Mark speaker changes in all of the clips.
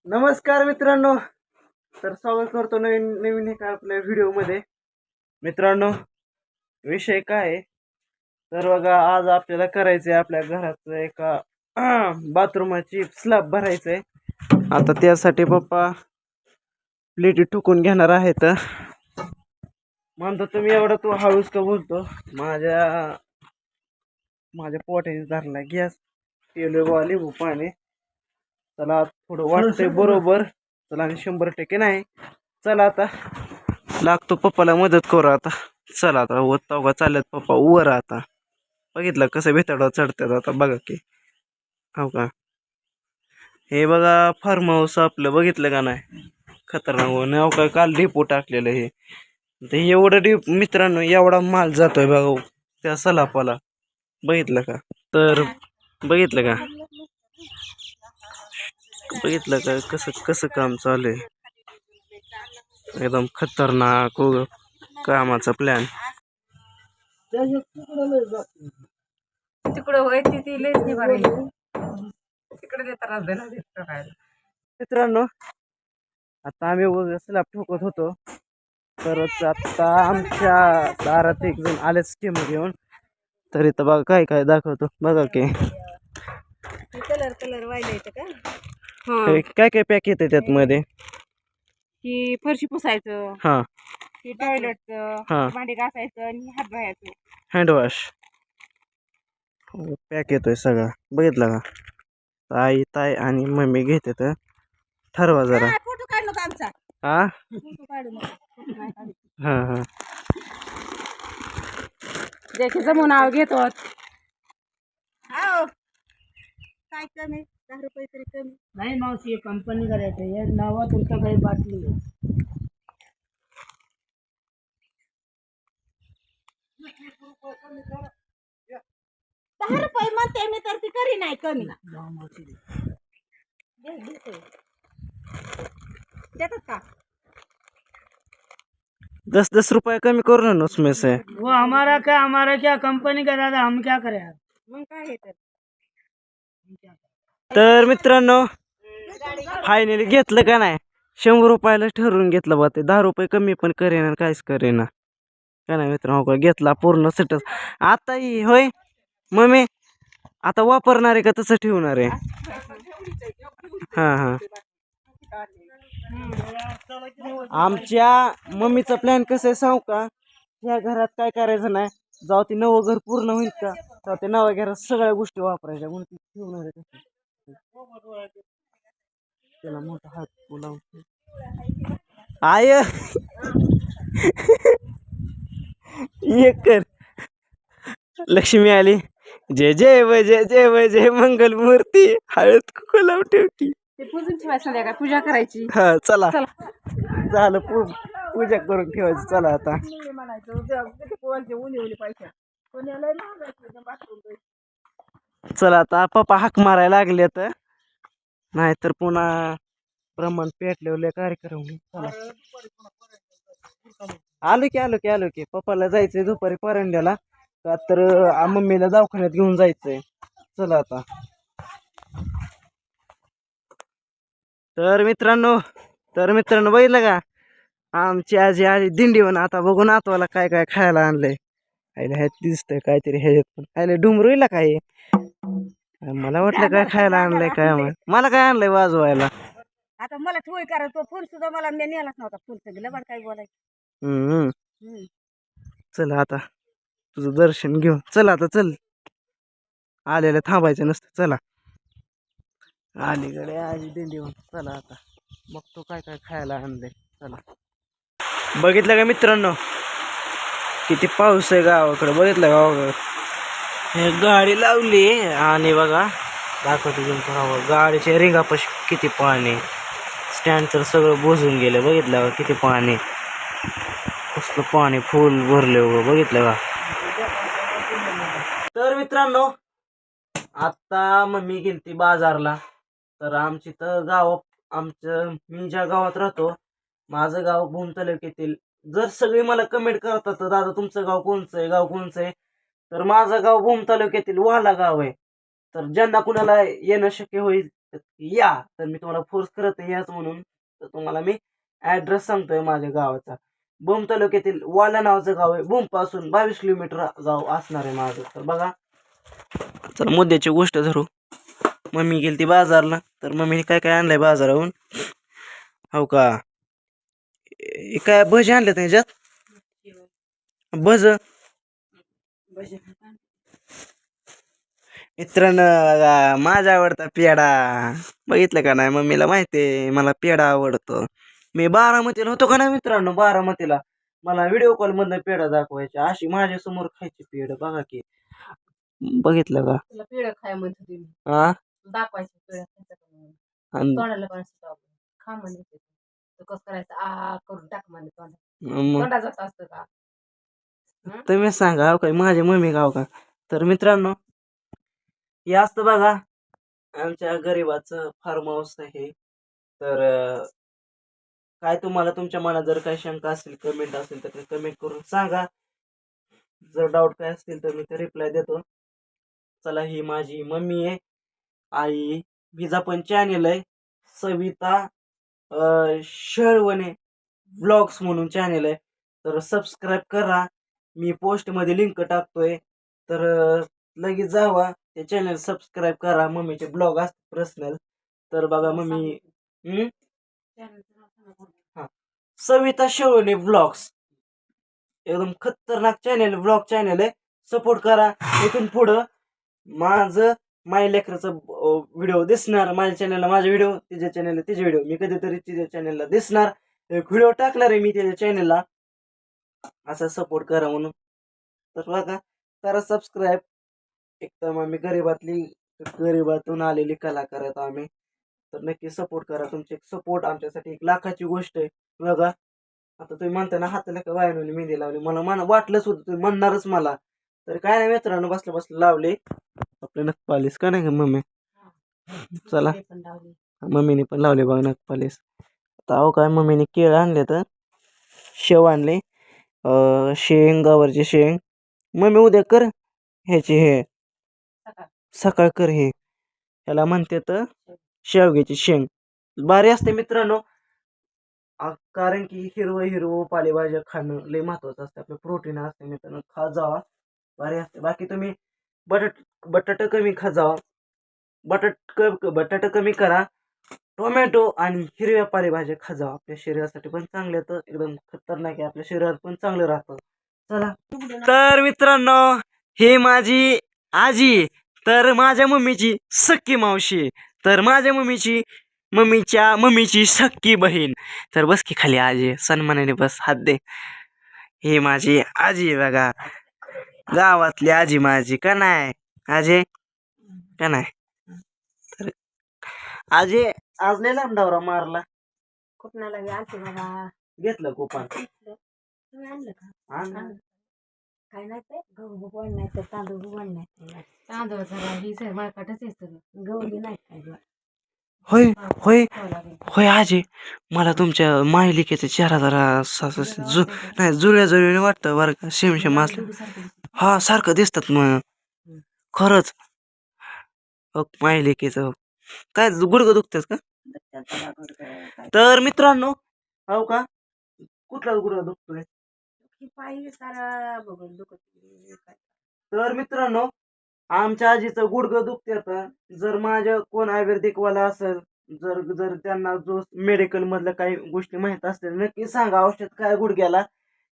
Speaker 1: नमस्कार मित्रांनो. तर स्वागत करतो नवीन नवीन एका आपल्या व्हिडिओमध्ये. मित्रांनो, विषय काय आहे? तर बघा, आज आपल्याला करायचं आहे आपल्या घराचं एका बाथरूमाची स्लॅब भरायचं आहे. आता त्यासाठी पप्पा प्लेटी ठोकून घेणार आहेत. म्हणतो तुम्ही एवढं तू हळूच का बोलतो? माझ्या पोटाने धरला गॅस. पेलो लिंबू पाणी. चला थोडं वाटतंय बरोबर. चला आणि 100% नाही. चला आता लागतो पप्पाला मदत करू. आता चला, आता तवगा चालल्यात पप्पा वर. आता बघितलं कसं भेताडा चढतात. आता बघा की, हो का, हे बघा फार्म हाऊस आपलं. बघितलं का नाही? खतरनाक होऊन हो का, काल डिपो टाकलेलं हे. ते एवढं मित्रांनो, एवढा माल जातोय बघा त्या सलापाला. बघितलं का? तर बघितलं का बघितलं का कसं कसं काम चालू आहे? एकदम खतरनाक कामाचा प्लॅन.
Speaker 2: तिकडं होय ती लयच निभारली. तिकडे त्रास दिला
Speaker 1: मित्रांनो, आता आम्ही स्लॅब ठोकत होतो. तरच आता आमच्या दारात एक जण आलेच स्टीम घेऊन. तर इथं बघा काय काय दाखवतो. बघा की
Speaker 2: कलर वाहिले का?
Speaker 1: काय काय पॅक येते त्यात मध्ये.
Speaker 2: की फरशी पुसायचं,
Speaker 1: हा,
Speaker 2: की टॉयलेटचं,
Speaker 1: हा,
Speaker 2: भांडी घासायचं आणि हात धुवायचं.
Speaker 1: हँडवॉश पॅक येतोय सगळा. बघितलं का? ताई आणि मम्मी घेते तर ठरवा जरा.
Speaker 2: फोटो काढ नको आमचा.
Speaker 1: हा
Speaker 2: फोटो काढू नको.
Speaker 1: हा हा
Speaker 2: ज्याचे जमून नाव घेतो. काय कमी? 10 रुपये तरी कमी नाही मावशी. कंपनी करायचं हे नावा तुमच्या काही बाटली. 10 रुपये म्हणते मी, तर ती करी नाही कमी. देतात का?
Speaker 1: 10-10 रुपये कमी करो ना उसमें से.
Speaker 3: वो हमारा क्या कंपनी का दादा, हम क्या करें यार.
Speaker 2: मग काय हे तर
Speaker 1: तर मित्रांनो, फायनली घेतलं का नाही? 100 रुपयाला ठरवून घेतलं बा. ते 10 रुपये कमी पण करेना, काहीच करेना का नाही मित्रांनो. का घेतला पूर्ण सेटच. आता ही होय मम्मी, आता वापरणार आहे का तसं ठेवणार आहे? हा हा. आमच्या मम्मीचा प्लॅन कसं आहे सांगू का? ह्या घरात काय करायचं नाही. जाऊ ते नवं घर पूर्ण होईल का, जाऊ ते नव्या घरात सगळ्या गोष्टी वापरायच्या. म्हणून ती ठेवणार आहे. त्याला मोठा हात बोलावून आय एक कर. लक्ष्मी आली. जय जय वय जय जय वय जय मंगल मूर्ती. हळद कुकू लावून ठेवती.
Speaker 2: ते पूजून ठेवायचं, संध्याकाळ पूजा करायची.
Speaker 1: हा चला झालं. पूजा करून ठेवायची. चला आता. चला आता पप्पा हाक मारायला लागले तर, नाहीतर पुन्हा प्रमाण पेटलेले कार्यक्रम. चला आलो की पप्पाला जायचंय दुपारी परंड्याला. का तर मम्मीला दवाखान्यात घेऊन जायचंय. चला आता. तर मित्रांनो बघितलं का? आमची आजी आली दिंडीवर. आता बघून नातवाला काय काय खायला आणलंय. आईला ह्यात दिसतंय काहीतरी. ह्याच्यात पण आईला डुमरूला काय. मला वाटलं काय खायला आणलंय. काय मला काय आणलंय वाजवायला.
Speaker 2: आता मला ठोय करायचं. फुल सुद्धा मला नेलाच नव्हता. फुल सगळं बरं काय बोलायचं.
Speaker 1: चला आता तुझं दर्शन घेऊन. चला आता चल. आलेलं थांबायचं नसतं. चला अलीकडे आजी दिंडीवर. चला आता बघतो काय काय खायला आणलंय. चला. बघितलं का मित्रांनो किती पाऊस आहे गावाकडे? बघितलं गावाकडे हे गाडी लावली आणि बघा दाखवतो तुमचं गाडीच्या रिंगापाशी किती पाणी. स्टँड तर सगळं बुजून गेलं. बघितलं का किती पाणी? कसलं पाणी फुल भरले हो. बघितलं का? तर मित्रांनो, आता मम्मी गेलती बाजारला. तर आमची तर मी ज्या गावात राहतो, माझं गाव भूम तालुक्यातील. जर सगळे मला कमेंट करतात तर दादा तुमचं गाव कोणचं आहे, गाव कोणचं आहे, तर माझं गाव भूम तालुक्यातील वाला गाव आहे. तर ज्यांना कुणाला येणं शक्य होईल तर या. तर मी तुम्हाला फोर्स करत आहे याच म्हणून. तर तुम्हाला मी ॲड्रेस सांगतोय माझ्या गावाचा. भूम तालुक्यातील वाला नावाचं गाव आहे. भूमपासून 22 किलोमीटर गाव असणार आहे माझं. तर बघा, चला मुद्द्याची गोष्ट धरू. मम्मी गेली ती बाजारला. तर मम्मीने काय काय आणलंय बाजाराहून हो का. काय भजी आणले त्याच्यात भज मित्रांनो माझा आवडता पेढा बघितलं का नाही. मम्मीला माहिती आहे मला पेढा आवडतो. मी बारामतीला होतो का नाही मित्रांनो. बारामतीला मला व्हिडिओ कॉल मधनं पेढा दाखवायचे. अशी माझ्या समोर खायची पेढ बघा की. बघितलं का
Speaker 2: तुला पेढ खाय म्हणत होती मी.
Speaker 1: हा
Speaker 2: दाखवायचं पेढ
Speaker 1: आणि
Speaker 2: तोंडाला पण खा म्हणते तू कसं करायचं करून टाक म्हणे तोंडात.
Speaker 1: मग
Speaker 2: तोंडा जात असतं का?
Speaker 1: तुम्ही सांगा हो काय माझी मम्मी गाव का. तर मित्रांनो हे असतं बघा आमच्या गरीबाचं फार्म हाऊस आहे. तर काय तुम्हाला तुमच्या मनात जर काही शंका असेल कमेंट असेल तर कमेंट करून सांगा. जर डाऊट काय असतील तर मी ते रिप्लाय देतो. चला ही माझी मम्मी आहे. आई हिचा पण चॅनेल आहे सविता शळवणे ब्लॉग्स म्हणून चॅनेल आहे. तर सबस्क्राईब करा. मी पोस्टमध्ये लिंक टाकतोय. तर लगेच जावा ते चॅनल सबस्क्राईब करा. मम्मीचे ब्लॉग असतात पर्सनल. तर बघा मम्मी हां सविता शळवणे ब्लॉग्स एकदम खतरनाक चॅनेल ब्लॉग चॅनेल आहे. सपोर्ट करा. इथून पुढं माझं माझ्या लेकराचं व्हिडिओ दिसणार माझ्या चॅनलला. माझे व्हिडिओ तिच्या चॅनलला तिचे व्हिडिओ मी कधीतरी तिच्या चॅनलला दिसणार. एक व्हिडिओ टाकणार आहे मी तिच्या चॅनलला. असा सपोर्ट करा म्हणून. तर बघा करा सबस्क्राईब. एकदम आम्ही गरिबातून आलेली कलाकार आहेत आम्ही. तर नक्की सपोर्ट करा. तुमचे सपोर्ट आमच्यासाठी एक लाखाची गोष्ट आहे. बघा आता तुम्ही म्हणता ना हाताला का वायनवली मेहंदी लावली. मला वाटलंच होतं तुम्ही म्हणणारच मला. तर काय नाही मित्रांनो बसलं बसलं लावले आपले नखपालीस का नाही का मम्मी. चला मम्मीने पण लावले बघा नखपालीस. आता अहो काय मम्मीने केळं आणले तर शेव आणले शेंग गावरची शेंग. मम्मी उद्या कर ह्याची हे सकाळ कर हे ह्याला म्हणते तर शेवग्याची शेंग भारी असते मित्रांनो. कारण की हिरवं पालेभाज्या खाणं लय महत्वाचं असतं. आपलं प्रोटीन असते मित्रांनो. खा जावा भारी असते. बाकी तुम्ही बटाटा कमी खा जावा. बटाटा कमी करा. टोमॅटो आणि हिरव्या पालेभाज्या खा जावा. आपल्या शरीरासाठी पण चांगले तर एकदम खतरनाक आहे. आपल्या शरीरात पण चांगलं राहतं. चला तर मित्रांनो हे माझी आजी. तर माझ्या मम्मीची सख्खी मावशी. तर माझ्या मम्मीच्या मम्मीची सख्खी बहीण. तर बस की खाली आजी सन्मानाने बस हात दे. ही माझी आजी बघा गावातली आजी माझी का नाही आजी का नाही. तर आजी आज लय लांब दौरा मारला.
Speaker 2: कुठनाला आणते बाबा
Speaker 1: घेतलं कुपन
Speaker 2: तुम्ही आणलं का? काय नाही ते गहू बुगवण नाही तर तांदूळ बुगवण नाही. तांदूळ जरा ही सर मळकाटच असतं. गहू बी नाही काय.
Speaker 1: होय होय होय आजी मला तुमच्या मायलिकेचा चेहरा जरा नाही जुळ्या वाटतं बरं का. शेम असलं हा सारखं दिसतात मग खरंच. मायलिकेचं काय गुडघं दुखतात का. तर मित्रांनो हो का कुठला गुडघा दुखतोय.
Speaker 2: पायी सारा बघून दुखत.
Speaker 1: तर मित्रांनो आमच्या आजीचं गुडघं दुखतं. जर माझ्या कोण आयुर्वेदिकवाला असेल जर त्यांना जो मेडिकल मधल्या काही गोष्टी माहीत असतील नक्की सांगा. औषध काय गुडघ्याला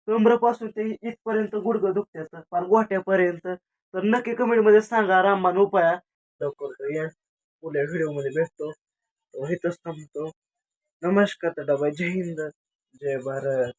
Speaker 1: कमरेपासून ते इथपर्यंत गुडघं दुखतात फार गोठ्यापर्यंत. तर नक्की कमेंट मध्ये सांगा रामबाण उपाया. लवकर या पुढल्या व्हिडिओ मध्ये भेटतो. तो इथंच थांबतो. नमस्कार दादा. जय हिंद जय भारत.